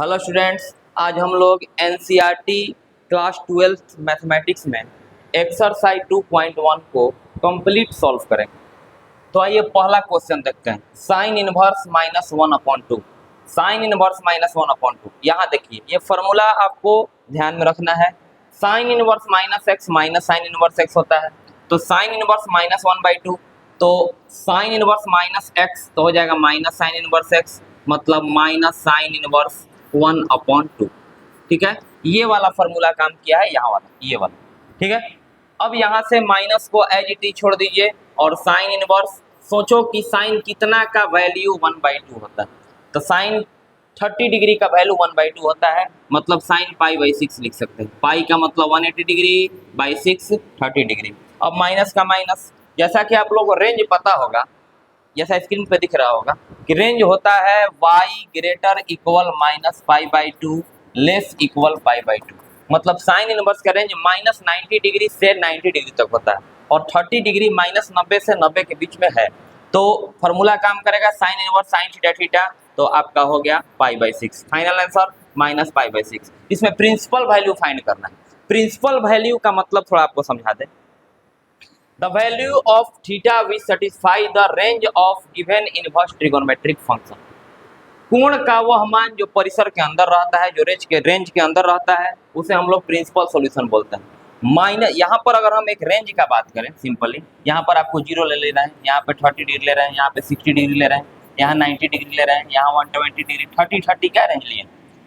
Hello students, आज हम लोग एनसीईआरटी क्लास 12th मैथमेटिक्स में एक्सरसाइज 2.1 को कंप्लीट सॉल्व करेंगे। तो आइए पहला क्वेश्चन देखते हैं। Sine inverse -1/2। Sine inverse -1/2। यहाँ देखिए, ये फॉर्मूला आपको ध्यान में रखना है। Sine inverse -x minus sign inverse x होता है। तो साइन इनवर्स -1/2, तो साइन इनवर्स -x तो हो जाएगा माइनस साइन इनवर्स x, मतलब माइनस साइन इनवर्स 1/2। ठीक है, ये वाला फॉर्मूला काम किया है, यहाँ वाला, ये वाला। ठीक है, अब यहाँ से माइनस को एज इट इज छोड़ दीजिए और साइन इनवर्स, सोचो कि साइन कितना का वैल्यू 1/2 होता है। तो साइन 30 डिग्री का वैल्यू 1/2 होता है, मतलब साइन π/6 लिख सकते हैं। पाई का मतलब 180 डिग्री बाई 6 30 डिग्री। अब माइनस का माइनस, जैसा कि आप लोगों को रेंज पता होगा, जैसा स्क्रीन पे दिख रहा होगा कि रेंज होता है y greater equal -π/2 less equal π/2। मतलब साइन इनवर्स का रेंज -90 डिग्री से 90 डिग्री तक होता है और 30 डिग्री -90 से 90 के बीच में है। तो फॉर्मूला काम करेगा sine inverse sine theta theta, तो आपका हो गया π/6। Final answer -π/6। इसमें प्रिंसिपल वैल्यू फाइंड करना है। प्रिंसिपल वैल्यू का मतलब थोड़ा आपको समझा दें। The value of theta will satisfy the range of given inverse trigonometric function। कोण का वह मान जो परिसर के अंदर रहता है, जो रेंज के अंदर रहता है, उसे हम लोग प्रिंसिपल सॉल्यूशन बोलते हैं। माइनस, यहाँ पर अगर हम एक रेंज का बात करें सिंपली, यहाँ पर आपको 0 ले लेना है, यहाँ पे 30 डिग्री ले रहे हैं, यहाँ पे 60 डिग्री ले रहे हैं, यहाँ 90 डिग्री ले रहे हैं, यहाँ 120 डिग्री, 30 क्या रेंज लिए,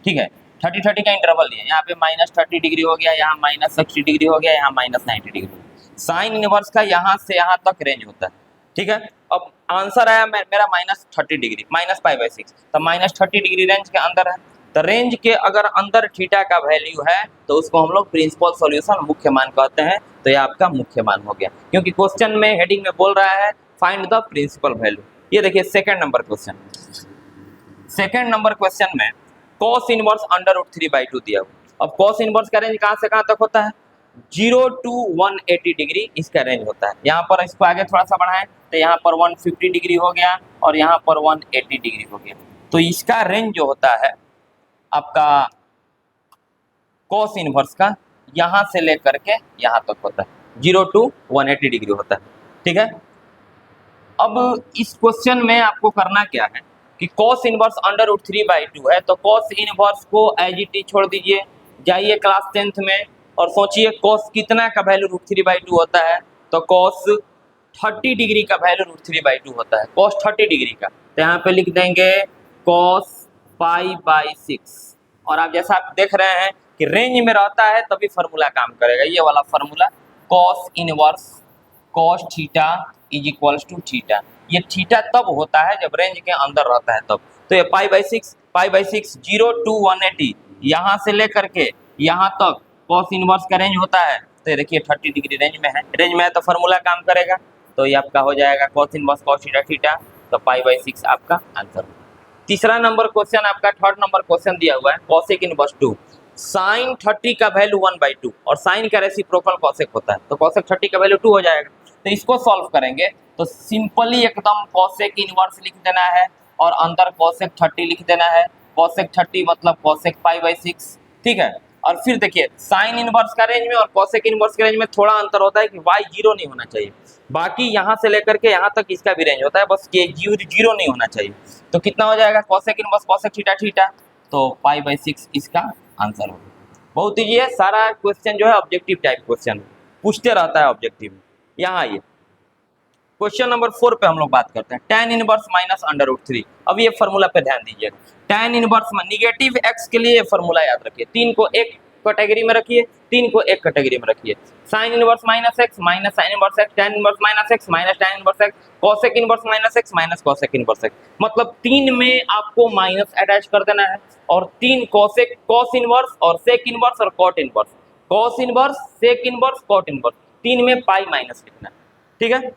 ठीक है, 30 का इंटरवल लिए। यहाँ पे -30 डिग्री हो गया, यहाँ -60 डिग्री हो गया, यहाँ -90 डिग्री। साइन इनवर्स का यहाँ से यहाँ तक रेंज होता है। ठीक है, अब आंसर आया मेरा -30 डिग्री, -π/6, तो -30 डिग्री रेंज के अंदर है। तो रेंज के अगर अंदर थीटा का वैल्यू है तो उसको हम लोग प्रिंसिपल सॉल्यूशन मुख्य मान कहते हैं। तो ये आपका मुख्य मान हो गया, क्योंकि क्वेश्चन में हेडिंग में बोल रहा है फाइंड द प्रिंसिपल वैल्यू। ये देखिए second number question. Second number question में cos इनवर्स √3/2 दिया हुआ। अब cos इनवर्स का रेंज कहाँ से कहाँ तक होता है? 0 to 180 डिग्री इसका रेंज होता है। यहाँ पर इसको आगे थोड़ा सा बढ़ाएं तो यहाँ पर 150 डिग्री हो गया और यहाँ पर 180 डिग्री हो गया। तो इसका रेंज जो होता है आपका cos इनवर्स का, यहाँ से लेकर के यहाँ तक होता है, 0 to 180 डिग्री होता है। ठीक है, अब इस क्वेश्चन में आपको करना क्या है कि cos इनवर्स √3/2 है, तो cos इनवर्स को एज इट इज छोड़ दीजिए, जाइए क्लास 10th में और सोचिए cos कितना का वैल्यू √3/2 होता है। तो cos 30 डिग्री का वैल्यू √3/2 होता है, cos 30 डिग्री का। तो यहाँ पे लिख देंगे cos π/6। और आप जैसा आप देख रहे हैं कि रेंज में रहता है तभी फॉर्मूला काम करेगा, ये वाला formula cos inverse cos theta is equals to theta. ये थीटा तब होता है जब रेंज के अंदर रहता है तब। तो ये π/6 0 to 180, यहाँ से लेकर के यहाँ तक cos इनवर्स का रेंज होता है। तो ये देखिए 30 डिग्री रेंज में है, तो फॉर्मूला काम करेगा। तो ये आपका हो जाएगा cos inverse cos theta theta, तो π/6 आपका आंसर। तीसरा नंबर क्वेश्चन आपका, थर्ड नंबर क्वेश्चन दिया हुआ है cosec इनवर्स 2। साइन 30 का वैल्यू 1/2 और साइन का रेसिप्रोकल cosec होता है, तो cosec 30 का वैल्यू 2 हो जाएगा। तो इसको सॉल्व करेंगे तो सिंपली एकदम cosec इनवर्स लिख देना है और अंदर cosec 30 लिख देना है। cosec 30 मतलब cosec π/6। ठीक है, और फिर देखिए साइन इनवर्स का रेंज में और cosec इनवर्स के रेंज में थोड़ा अंतर होता है कि y 0 नहीं होना चाहिए, बाकी यहाँ से लेकर के यहाँ तक इसका भी रेंज होता है, बस ये 0 नहीं होना चाहिए। तो कितना हो जाएगा cosec inverse cosec theta theta, तो π/6 इसका आंसर होगा। बहुत ईजी है, सारा क्वेश्चन जो है ऑब्जेक्टिव टाइप क्वेश्चन पूछते रहता है ऑब्जेक्टिव में। यहाँ आइए क्वेश्चन नंबर 4 पे हम लोग बात करते हैं, tan इनवर्स -√3। अब ये फॉर्मूला पे ध्यान दीजिएगा। tan इनवर्स में निगेटिव x के लिए फॉर्मूला याद रखिए, 3 को एक कैटेगरी में रखिए, 3 को एक कैटेगरी में रखिए। Sign inverse -x minus sign inverse x, tan inverse -x minus tan inverse x, cosec inverse -x minus cosec inverse x। मतलब 3 में आपको माइनस अटैच कर देना है और 3 cos इनवर्स और sec इनवर्स और cot inverse, cos inverse sec inverse cot inverse, 3 में पाई माइनस लिखना है। ठीक है,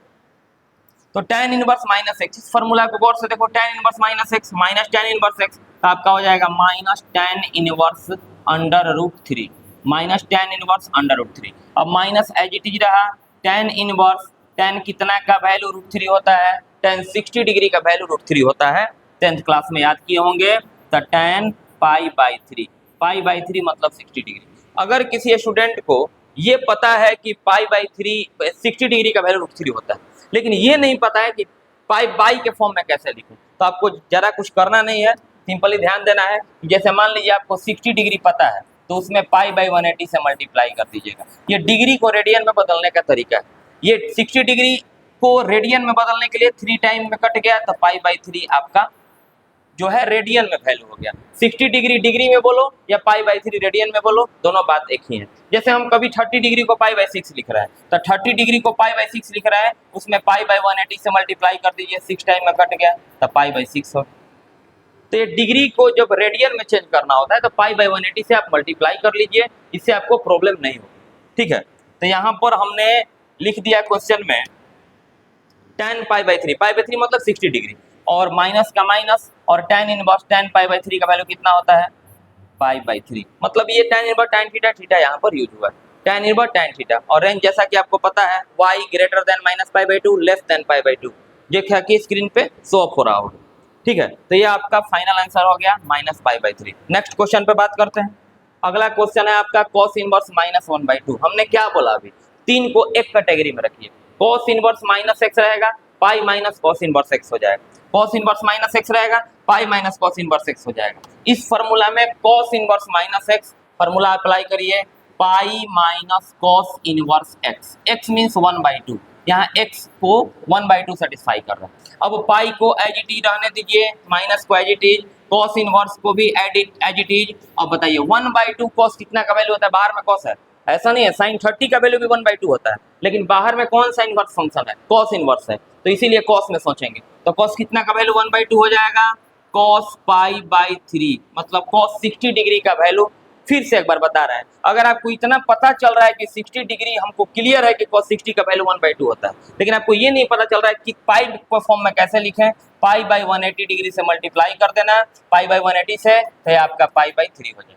तो tan इनवर्स -x, इस फॉर्मूला को गौर से देखो, tan inverse -x minus tan inverse x, तो आपका हो जाएगा minus tan inverse √3, minus tan inverse √3। अब माइनस एज इट इज रहा, tan इनवर्स, tan कितना का वैल्यू √3 होता है, tan 60 डिग्री का वैल्यू √3 होता है, 10th क्लास में याद किए होंगे। तो tan पाई बाई थ्री मतलब 60 डिग्री। अगर किसी स्टूडेंट को ये पता है कि पाई/3 60 डिग्री का वैल्यू √3 होता है, लेकिन ये नहीं पता है कि पाई बाई के फॉर्म में कैसे लिखूं, तो आपको जरा कुछ करना नहीं है, सिंपली ध्यान देना है। जैसे मान लीजिए आपको 60 डिग्री पता है, तो उसमें पाई/180 से मल्टीप्लाई कर दीजिएगा। ये डिग्री को रेडियन में बदलने का तरीका है। ये 60 डिग्री को रेडियन में बदलने के लिए 3 टाइम में कट गया, तो पाई/3 आपका जो है रेडियन में वैल्यू हो गया। 60 डिग्री डिग्री में बोलो या पाई/3 रेडियन में बोलो, दोनों बात एक ही है। जैसे हम कभी 30 डिग्री को पाई/6 लिख रहा है, तो 30 डिग्री को पाई/6 लिख रहा है, उसमें पाई/180 से मल्टीप्लाई कर दीजिए, 6 टाइम में कट गया, तो पाई/6 हो। तो ये डिग्री को जब रेडियन में चेंज करना होता है, तो पाई/180 से आप मल्टीप्लाई कर लीजिए, इससे आपको प्रॉब्लम नहीं होगी। ठीक है, तो यहाँ पर हमने लिख दिया क्वेश्चन में tan पाई/3, पाई/3 मतलब 60 डिग्री, और माइनस का माइनस, और tan इनवर्स tan पाई/3 का वैल्यू कितना होता है, पाई/3। मतलब ये tan inverse tan theta, theta यहाँ पर यूज हुआ है, tan इनवर्स tan थीटा। और रेंज जैसा कि आपको पता है y ग्रेटर देन माइनस पाई/2 लेस देन पाई/2, जो क्या कि स्क्रीन पे शो ऑफ हो रहा होगा। ठीक है, तो ये आपका फाइनल आंसर हो गया -पाई/3। नेक्स्ट क्वेश्चन पे बात करते हैं। अगला क्वेश्चन है आपका cos इनवर्स -1/2। हमने क्या बोला अभी, 3 को एक कैटेगरी में रखिए। cos इनवर्स -x रहेगा, pi minus cos inverse x हो जाएगा। cos इनवर्स -x रहेगा, pi minus cos inverse x हो जाएगा। इस फार्मूला में cos inverse -x formula apply करिए, pi minus cos inverse x, x means 1/2, यहाँ x को 1/2 सेटिस्फाई कर रहा है। अब पाई को एज इट इज रहने दीजिए, माइनस को as it is, cos inverse को भी एज इट इज। अब बताइए 1/2 cos कितना का वैल्यू होता है, बाहर में cos है, ऐसा नहीं है, sin 30 का वैल्यू भी 1/2 होता है, लेकिन बाहर में कौन सा इनवर्स फंक्शन है, cos इनवर्स है, तो इसीलिए cos में सोचेंगे। तो cos कितना का वैल्यू 1/2 हो जाएगा, cos पाई/3 मतलब cos 60 डिग्री का वैल्यू। फिर से एक बार बता रहे हैं, अगर आपको इतना पता चल रहा है कि 60 डिग्री, हमको क्लियर है कि cos 60 का वैल्यू 1/2 होता है, लेकिन आपको ये नहीं पता चल रहा है कि पाई फॉर्म में कैसे लिखें, पाई/180 डिग्री से मल्टीप्लाई कर देना, पाई/180 से, तो आपका पाई/3 हो जाएगा।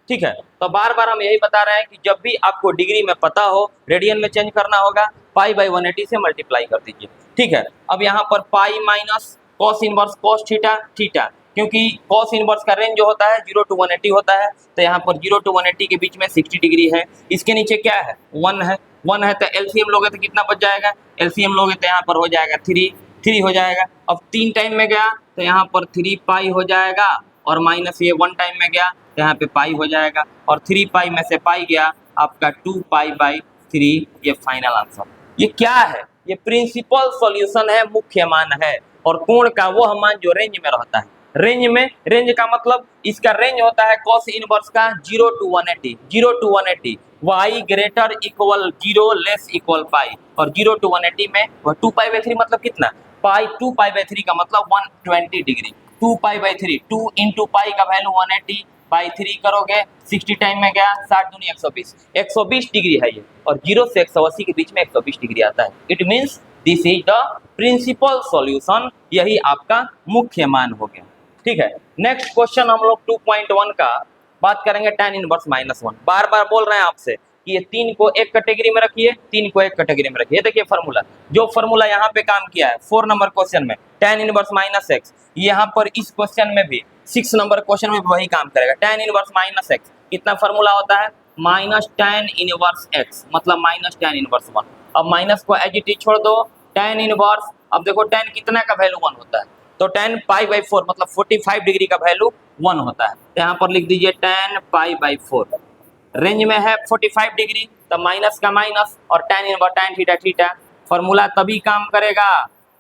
ठीक है, तो बार बार हम यही बता रहे हैं कि जब भी आपको डिग्री में पता हो, रेडियन में चेंज करना होगा, पाई/180 से मल्टीप्लाई कर दीजिए। ठीक है, अब यहाँ पर पाई minus cos inverse cos theta theta, क्योंकि cos इनवर्स का रेंज जो होता है 0 to 180 होता है, तो यहाँ पर 0 to 180 के बीच में 60 डिग्री है। इसके नीचे क्या है, 1 है, 1 है, तो एलसीएम लोगे तो कितना बच जाएगा, एलसीएम लोगे तो यहाँ पर हो जाएगा 3 हो जाएगा। अब 3 टाइम में गया तो यहाँ पर 3 पाई हो जाएगा, और माइनस ये 1 टाइम में गया तो यहाँ पे पाई हो जाएगा, और 3 पाई में से पाई गया आपका 2 पाई/3। ये फाइनल आंसर। ये क्या है, ये प्रिंसिपल सॉल्यूशन है, मुख्य मान है, और कोण का वह मान जो रेंज में रहता है। रेंज में, रेंज का मतलब इसका रेंज होता है cos इनवर्स का 0 to 180, 0 to 180, y greater equal 0 less equal पाई, और 0 to 180 में वह 2 पाई/3 मतलब कितना, पाई, 2 पाई/3 का मतलब 120 डिग्री, 2 पाई/3, 2 इंटू पाई का वैल्यू 180/3 करोगे, 60 टाइम में गया, 60 दूनी 120, 120 डिग्री है ये, और 0 से 180 के बीच में 120 डिग्री आता है। It means this is the principal solution, यही आपका मुख्य मान हो गया। ठीक है, नेक्स्ट क्वेश्चन हम लोग 2.1 का बात करेंगे, tan इनवर्स -1। बार बार बोल रहे हैं आपसे कि ये 3 को एक कैटेगरी में रखिए, 3 को एक कैटेगरी में रखिए। देखिए फार्मूला, जो फार्मूला यहाँ पे काम किया है 4 नंबर क्वेश्चन में, tan इनवर्स -x, यहाँ पर इस क्वेश्चन में भी 6 नंबर क्वेश्चन में भी वही काम करेगा। tan इनवर्स -x कितना फार्मूला होता है, -tan इनवर्स x मतलब -tan इनवर्स 1। अब माइनस को एज इट इज छोड़ दो, tan इनवर्स, अब देखो tan कितना का वैल्यू 1 होता है, तो tan पाई/4 मतलब 45 डिग्री का वैल्यू 1 होता है, तो यहाँ पर लिख दीजिए tan पाई/4। रेंज में है 45 डिग्री, तो माइनस का माइनस, और tan inverse tan theta theta, formula तभी काम करेगा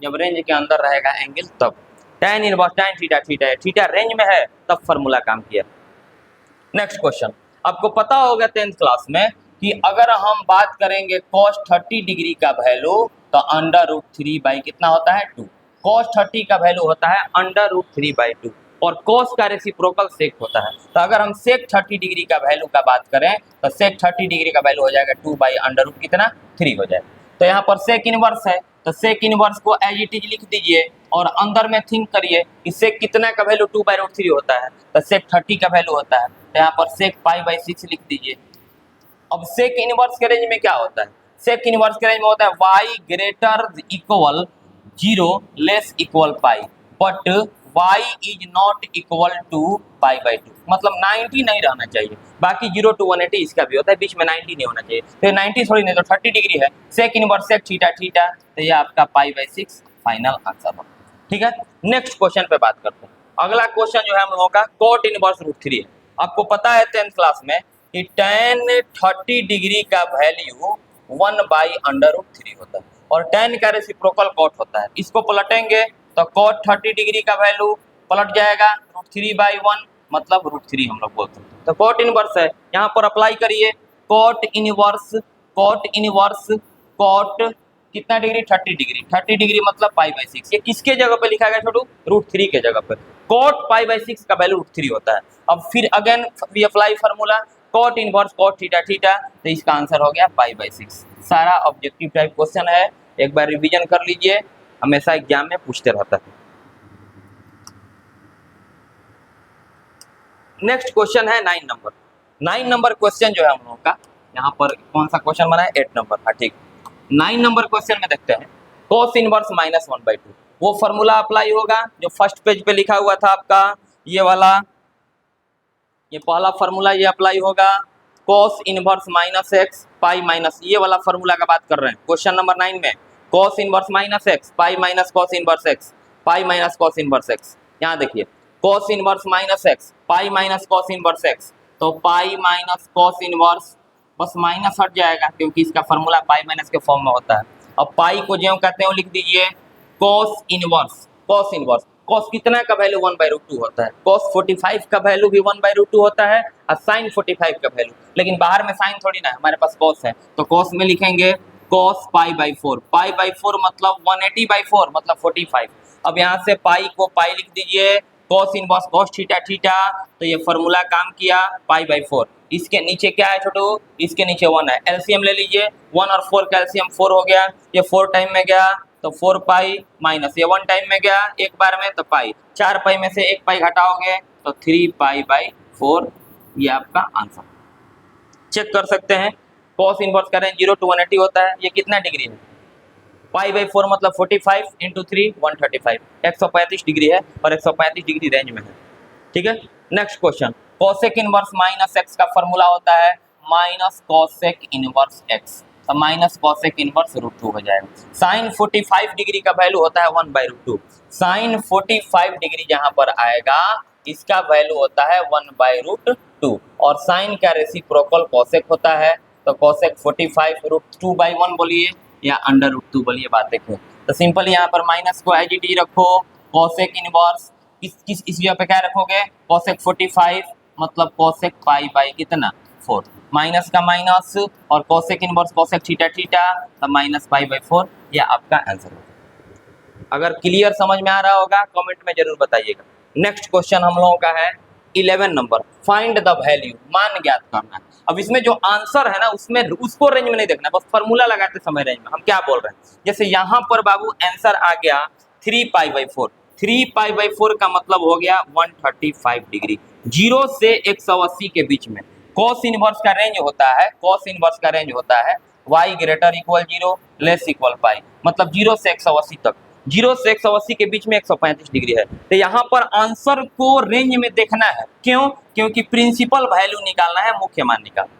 जब रेंज के अंदर रहेगा एंगल, तब tan inverse tan theta theta, theta range में है तब फार्मूला काम किया। नेक्स्ट क्वेश्चन, आपको पता होगा 10th क्लास में कि अगर हम बात करेंगे cos 30 डिग्री का वैल्यू, तो √3 कितना होता है 2, cos 30 का वैल्यू होता है √3/2, और cos का रेसिप्रोकल sec होता है। तो अगर हम sec 30 डिग्री का वैल्यू का बात करें, तो sec 30 डिग्री का वैल्यू हो जाएगा 2/√3 कितना 3 हो जाएगा। तो यहाँ पर sec इनवर्स है, तो sec इनवर्स को एज इट इज लिख दीजिए, और अंदर में थिंक करिए कि sec कितना का वैल्यू 2/√3 होता है, तो sec 30 का वैल्यू होता है, तो यहाँ पर sec पाई/6 लिख दीजिए। अब sec इनवर्स के रेंज में क्या होता है, sec इनवर्स के रेंज में होता है y greater equal 0 less equal pi, but y is not equal to pi by two, मतलब 90 नहीं रहना चाहिए। बाकी 0 to 180 इसका भी होता है, बीच में 90 नहीं होना चाहिए। तो 90 थोड़ी नहीं, तो 30 डिग्री है। Sec inverse sec theta theta, तो ये आपका पाई बाई 6 फाइनल आंसर होगा। ठीक है, नेक्स्ट क्वेश्चन पे बात करते हैं। अगला क्वेश्चन जो है हम लोगों का कोट इनवर्स रूट 3 है। आपको पता है 10th क्लास में कि tan 30 डिग्री का वैल्यू 1/√3 होता है और tan का रेसिप्रोकल कॉट होता है। इसको पलटेंगे तो cot 30 डिग्री का वैल्यू पलट जाएगा √3/1, मतलब √3 हम लोग बोलते हैं। तो कोट इनवर्स है, यहाँ पर अप्लाई करिए कोट इनवर्स कोट कितना डिग्री 30 डिग्री, 30 डिग्री मतलब पाई बाई 6। ये किसके जगह पे लिखा गया छोटू? √3 के जगह पे। कोट पाई बाई 6 का वैल्यू √3 होता है। अब फिर again we apply formula cot inverse cot theta theta, तो इसका आंसर हो गया पाई बाई 6। सारा ऑब्जेक्टिव टाइप क्वेश्चन है, एक बार रिवीजन कर लीजिए, हमेशा एग्जाम में पूछते रहता है। नेक्स्ट क्वेश्चन है 9 नंबर। 9 नंबर क्वेश्चन जो है हम लोगों का, यहाँ पर कौन सा क्वेश्चन बना है? 8 नंबर। हाँ ठीक, 9 नंबर क्वेश्चन में देखते हैं cos इनवर्स -1/2। वो फॉर्मूला अप्लाई होगा जो फर्स्ट पेज पे लिखा हुआ था आपका, ये वाला, ये पहला फॉर्मूला ये अप्लाई होगा। cos inverse -x pi minus, ये वाला फॉर्मूला का बात कर रहे हैं क्वेश्चन नंबर 9 में। cos इनवर्स -x पाई माइनस cos इनवर्स x पाई माइनस cos इनवर्स x। यहाँ देखिए cos इनवर्स -x पाई माइनस cos इनवर्स x, तो पाई माइनस cos इनवर्स, बस माइनस हट जाएगा क्योंकि इसका फॉर्मूला पाई माइनस के फॉर्म में होता है। अब पाई को जो कहते हैं वो लिख दीजिए cos इनवर्स cos कितना का वैल्यू 1/√2 होता है। cos 45 का वैल्यू भी 1/√2 होता है और sin 45 का वैल्यू, लेकिन बाहर में sin थोड़ी ना है, हमारे पास cos है, तो cos में लिखेंगे cos π/4, π/4 मतलब 180/4 मतलब 45। अब यहाँ से पाई को पाई लिख दीजिए, cos inverse cos theta theta, तो ये फॉर्मूला काम किया π/4। इसके नीचे क्या है छोटू? इसके नीचे 1 है, एलसीएम ले लीजिए, 1 और 4 का एलसीएम 4 हो गया, ये 4 टाइम में गया तो 4 पाई माइनस ये 1 टाइम में गया एक बार में तो पाई, 4 पाई में से 1 पाई घटाओगे तो 3 π/4, ये आपका आंसर। चेक कर सकते हैं cos इनवर्स का रेंज 0 to 180 होता है। ये कितना डिग्री है? π/4 मतलब 45 × 3 135, 135 डिग्री है और 135 डिग्री रेंज में है। ठीक है, next question cosec inverse -x का फॉर्मूला होता है -cosec इनवर्स x, तो -cosec इनवर्स √2 हो जाएगा। sin 45 डिग्री का वैल्यू होता है 1/√2, sin 45 डिग्री जहां पर आएगा इसका वैल्यू होता है 1/√2 और sin का रेसिप्रोकल cosec होता है, तो cosec 45 √2/1 बोलिए या √2 बोलिए, बात देखो। तो सिंपल यहाँ पर माइनस को एज इट इज रखो, cosec इनवर्स इस जगह पे क्या रखोगे? cosec 45 मतलब cosec π/4 कितना 4, माइनस का माइनस और cosec inverse cosec theta theta, तो -π/4, यह आपका आंसर होगा। अगर क्लियर समझ में आ रहा होगा कमेंट में जरूर बताइएगा। नेक्स्ट क्वेश्चन हम लोगों का है 11 नंबर, फाइंड द वैल्यू, मान ज्ञात करना है। अब इसमें जो आंसर है ना उसमें उसको रेंज में नहीं देखना, बस फॉर्मूला लगाते समय रेंज में हम क्या बोल रहे हैं। जैसे यहाँ पर बाबू आंसर आ गया 3π/4, 3π/4 का मतलब हो गया 135 डिग्री, 0 से 180 के बीच में। cos इनवर्स का रेंज होता है, cos इनवर्स का रेंज होता है y > 0 लेस इक्वल पाई, मतलब 0 से 180 तक, 0 से 180 के बीच में 135 डिग्री है। तो यहाँ पर आंसर को रेंज में देखना है, क्यों? क्योंकि प्रिंसिपल वैल्यू निकालना है, मुख्य मान निकालना।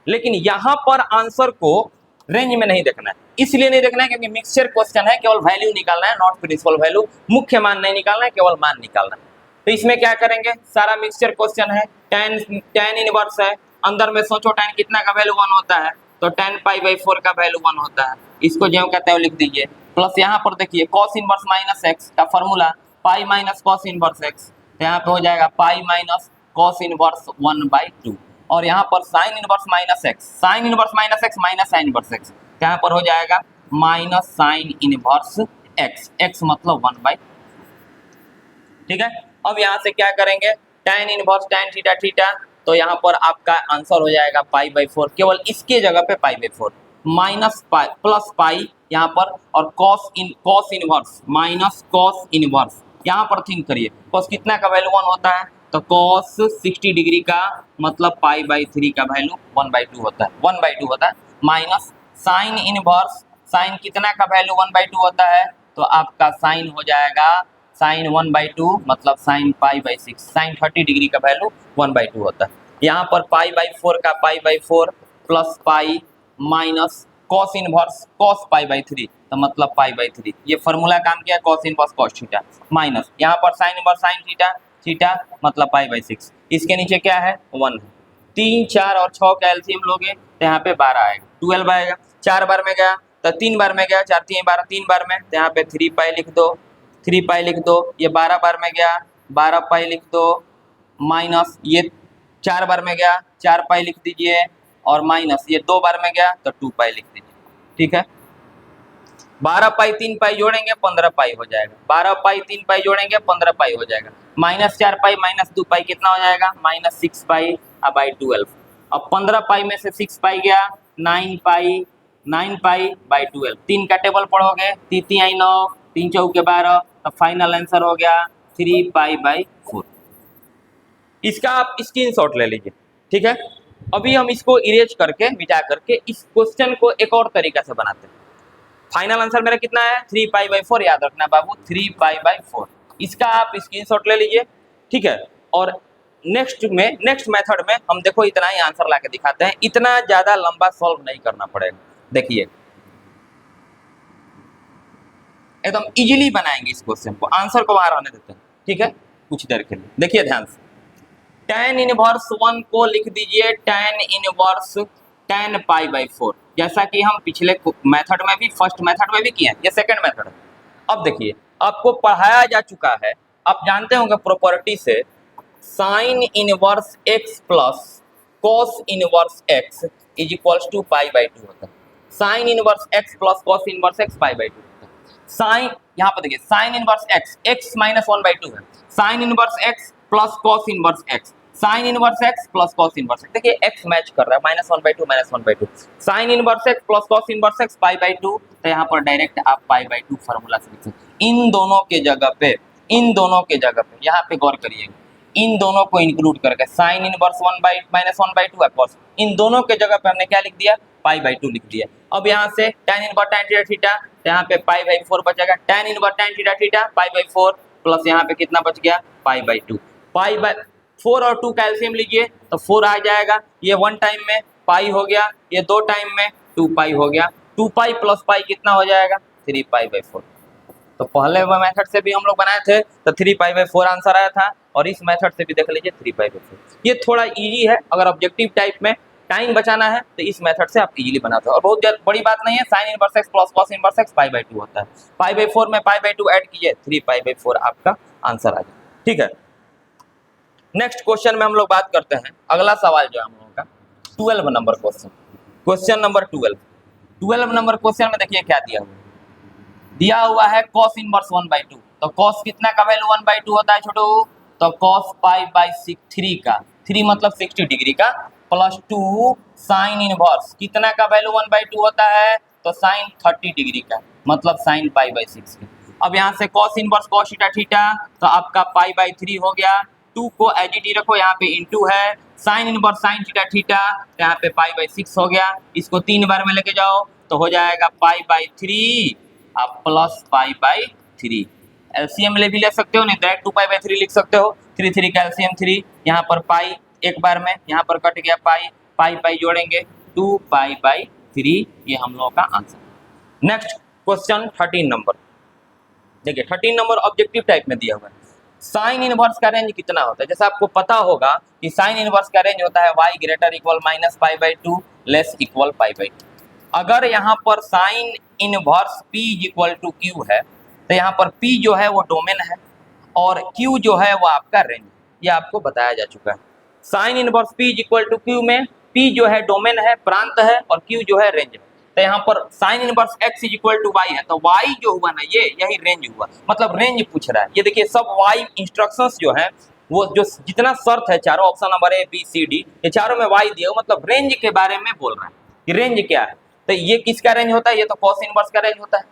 लेकिन यहाँ पर आंसर को रेंज में नहीं देखना है, इसलिए नहीं देखना है क्योंकि मिक्सचर क्वेश्चन है, केवल वैल्यू निकालना है, नॉट प्रिंसिपल वैल्यू, मुख्य मान नहीं निकालना है, केवल मान निकालना है। तो इसमें क्या करेंगे, सारा मिक्सचर क्वेश्चन है, tan इनवर्स है, अंदर में सोचो tan कितना का वैल्यू 1 होता है, तो tan π/4 का वैल्यू 1 होता है, इसको जो कहते हैं लिख दीजिए। प्लस यहाँ पर देखिए cos इनवर्स -x का फॉर्मूला पाई माइनस cos इनवर्स x, तो यहाँ पे हो जाएगा पाई माइनस cos इनवर्स 1/2, और यहाँ पर sin inverse -x, sin inverse -x minus sin inverse x, तो यहाँ पर हो जाएगा minus sin inverse x, x मतलब 1/2। ठीक है, अब यहाँ से क्या करेंगे, tan inverse tan theta theta, तो यहाँ पर आपका आंसर हो जाएगा π/4, केवल इसके जगह पे π/4, माइनस पाई प्लस पाई यहाँ पर, और cos inverse minus cos inverse, यहाँ पर थिंक करिए cos कितना का वैल्यू 1 होता है, तो cos 60 डिग्री का मतलब π/3 का वैल्यू 1/2 होता है, 1/2 होता है, माइनस sin इनवर्स, sin कितना का वैल्यू 1/2 होता है, तो आपका sin हो जाएगा साइन 1/2 मतलब साइन π/6, साइन 30 डिग्री का वैल्यू 1/2 होता है। यहाँ पर π/4 का π/4 plus pi minus cos inverse cos π/3 तो मतलब π/3। ये फॉर्मूला काम किया cos inverse cos theta minus यहाँ पर sine inverse sine theta theta मतलब π/6। इसके नीचे क्या है 1 है। 3 4 और 6 का एलसीएम लोगे तो यहाँ पे 12 आएगा, 12 आएगा। 4 बार में गया तो 3 बार में गया, 4 3 12 3 बार में तो यहाँ पे 3π लिख दो, 3π लिख दो। ये 12 बार में गया 12π लिख दो माइनस ये 4 बार में गया 4π लिख दीजिए और माइनस ये 2 बार में गया तो 2π लिख दीजिए। ठीक है, 12π 3π जोड़ेंगे 15π हो जाएगा, 12π 3π जोड़ेंगे 15π हो जाएगा, माइनस 4π माइनस 2π कितना हो जाएगा माइनस 6π/12। अब 15π में से 6π गया 9π 9π/12। 3 का टेबल पढ़ोगे 3 3 आई 9 3 चौके 12 तो फाइनल आंसर हो गया 3π/4। इसका आप स्क्रीनशॉट ले लीजिए। ठीक है, अभी हम इसको इरेज करके मिटा करके इस क्वेश्चन को एक और तरीका से बनाते हैं। फाइनल आंसर मेरा कितना है 3π/4, याद रखना बाबू 3π/4। इसका आप स्क्रीनशॉट ले लीजिए। ठीक है, और नेक्स्ट मेथड में हम देखो इतना ही आंसर ला के दिखाते हैं, इतना ज्यादा लंबा सॉल्व नहीं करना पड़ेगा। देखिए एकदम इजीली बनाएंगे इस क्वेश्चन को, आंसर को बाहर आने देते हैं। ठीक है, कुछ देर के लिए देखिए ध्यान से। tan इनवर्स 1 को लिख दीजिए tan इनवर्स tan π/4, जैसा कि हम पिछले मेथड में भी फर्स्ट मेथड में भी किए हैं, ये सेकंड मेथड है। अब देखिए आपको पढ़ाया जा चुका है, आप जानते होंगे प्रॉपर्टी से sine inverse x plus cos inverse x is equals to π/2 होता है। Sine inverse x plus cos inverse x π/2 होता है। साइन यहाँ पर देखिए साइन इनवर्स x माइनस 1/2 है, sine inverse x plus cos inverse x, sign inverse x plus cos inverse x। देखिए x match कर रहा है -1/2 sign inverse x plus cos inverse x π/2, तो यहाँ पर डायरेक्ट आप π/2 फार्मूला से लिख सकते। इन दोनों के जगह पे यहाँ पे गौर करिएगा, इन दोनों को इंक्लूड करके साइन इनवर्स -1/2 है कॉस, इन दोनों के जगह पे हमने क्या लिख दिया π/2 लिख दिया। अब यहाँ से tan inverse tan theta theta यहाँ पे π/4 बचेगा, tan inverse tan theta theta π/4 plus यहाँ पे कितना बच गया π/2। π/4 और 2 का एलसीएम लीजिए तो 4 आ जाएगा, ये 1 टाइम में पाई हो गया, ये 2 टाइम में 2π हो गया, 2π प्लस पाई कितना हो जाएगा 3π/4। तो पहले वो मेथड से भी हम लोग बनाए थे तो 3π/4 आंसर आया था, और इस मेथड से भी देख लीजिए 3π/4। ये थोड़ा इजी है, अगर ऑब्जेक्टिव टाइप में टाइम बचाना है तो इस मेथड से आप इजीली बनाते हो, और बहुत बड़ी बात नहीं है। Sine inverse x plus cos inverse x π/2 होता है, π/4 में π/2 ऐड कीजिए 3π/4 आपका आंसर आ जाए। ठीक है, नेक्स्ट क्वेश्चन में हम लोग बात करते हैं। अगला सवाल जो है हम लोगों का 12 number question number 12 number question में देखिए क्या दिया हुआ है cos इनवर्स 1/2। तो cos कितना का वैल्यू 1/2 होता है छोटू, तो cos π/6 3 का 3 मतलब 60 डिग्री का प्लस 2 साइन इनवर्स कितना का वैल्यू 1/2 होता है, तो साइन 30 डिग्री का मतलब साइन π/6 का। अब यहाँ से cos inverse cos theta theta तो आपका π/3 हो गया, 2 को एज इट इज रखो, यहाँ पे इनटू है, sine inverse sine theta theta यहाँ पे π/6 हो गया, इसको 3 बार में लेके जाओ तो हो जाएगा π/3 आप प्लस π/3। एलसीएम ले भी ले सकते हो, नहीं डायरेक्ट 2π/3 लिख सकते हो, 3 3 का एलसीएम 3, यहाँ पर पाई एक बार में यहाँ पर कट गया पाई जोड़ेंगे 2π/3, ये हम लोगों का आंसर। नेक्स्ट क्वेश्चन 13 नंबर देखिए, 13 नंबर ऑब्जेक्टिव टाइप में दिया हुआ है। साइन इनवर्स का रेंज कितना होता है, जैसे आपको पता होगा कि साइन इनवर्स का रेंज होता है y greater equal -π/2 less equal π/2। अगर यहाँ पर sine inverse p equal to q है तो यहाँ पर p जो है वो डोमेन है और q जो है वो आपका रेंज, ये आपको बताया जा चुका है। Sine inverse p equal to q में p जो है डोमेन है, प्रांत है, और q जो है रेंज है। तो यहाँ पर sine inverse x equal to y है, तो y जो हुआ ना ये यही रेंज हुआ, मतलब रेंज पूछ रहा है। ये देखिए सब y इंस्ट्रक्शंस जो है वो जो जितना शर्त है चारों option number A B C D ये चारों में y दिया, मतलब रेंज के बारे में बोल रहा है कि रेंज क्या है। तो ये किसका रेंज होता है, ये तो cos इनवर्स का रेंज होता है।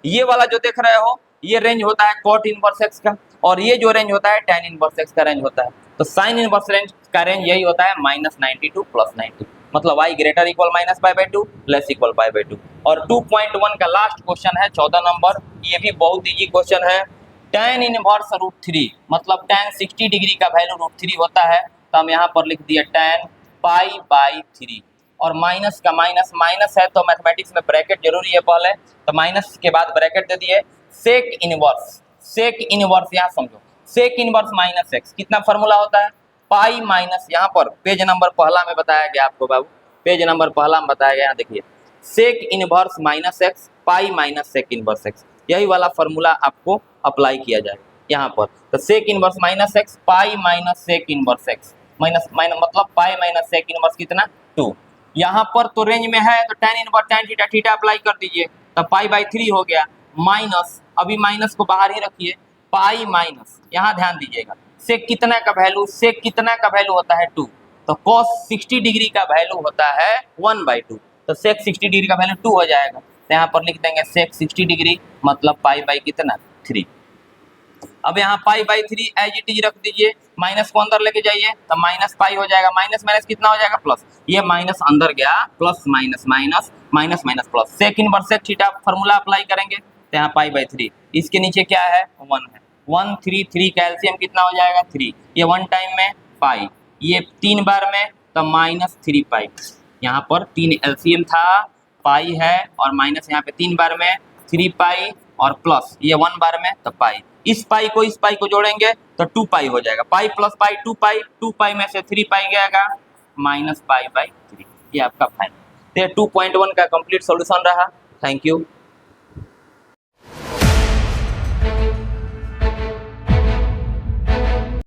ये वाला जो देख रहे हो ये रेंज होता है cot इनवर्स x का, और ये जो रेंज होता है tan इनवर्स x का रेंज होता है। तो साइन इनवर्स रेंज का रेंज यही होता है -90 टू +90, मतलब y greater equal -π/2 less equal π/2। और 2.1 का लास्ट क्वेश्चन है 14 नंबर, ये भी बहुत इजी क्वेश्चन है। tan इनवर्स रूट थ्री, मतलब tan 60 डिग्री का वैल्यू रूट थ्री होता है, तो हम यहाँ पर लिख दिए tan पाई बाई थ्री, और माइनस का माइनस, माइनस है तो मैथमेटिक्स में ब्रैकेट जरूरी है पहले, तो माइनस के बाद ब्रैकेट दे दिए। सेक इनवर्स, सेक इनवर्स यहाँ समझो, सेक इनवर्स माइनस एक्स, कितना फॉर्मूला होता है पाई माइनस, यहाँ पर पेज नंबर पहला में बताया गया आपको बाबू, पेज नंबर पहला में बताया गया, देखिए sec inverse minus x pi minus sec inverse x, यही वाला फॉर्मूला आपको अप्लाई किया जाएगा यहाँ पर। तो sec inverse minus x pi minus sec inverse x, minus minus मतलब पाई माइनस सेक इनवर्स कितना 2, यहाँ पर तो रेंज में है तो tan inverse tan theta, theta apply कर दीजिए, तो पाई बाई थ्री हो गया, माइनस अभी माइनस को बाहर ही रखिए, पाई माइनस, यहाँ ध्यान दीजिएगा सेक कितना का वैल्यू, सेक कितना का वैल्यू होता है 2, तो cos 60 डिग्री का वैल्यू होता है 1/2, तो सेक 60 डिग्री का वैल्यू 2 हो जाएगा, तो यहाँ पर लिख देंगे सेक 60 डिग्री मतलब पाई बाई कितना 3। अब यहाँ pi by three as it is रख दीजिए, माइनस को अंदर लेके जाइए तो माइनस पाई हो जाएगा, माइनस माइनस कितना हो जाएगा प्लस, ये माइनस अंदर गया, plus minus minus minus minus plus, sec inverse sec theta formula apply करेंगे तो यहाँ पाई बाई थ्री, इसके नीचे क्या है 1 है, 1 3 3 का एलसीएम कितना हो जाएगा 3, ये 1 टाइम में पाई, ये 3 बार में तो माइनस 3 पाई, यहाँ पर 3 एलसीएम था, पाई है और माइनस यहाँ पे 3 बार में 3 पाई और प्लस ये 1 बार में तो पाई, इस पाई को जोड़ेंगे तो 2 पाई हो जाएगा, पाई प्लस पाई 2 पाई, 2 पाई में से 3 पाई गएगा माइनस पाई बाई 3, ये आपका फाइनल। तो 2.1 का कंप्लीट सॉल्यूशन रहा। Thank you.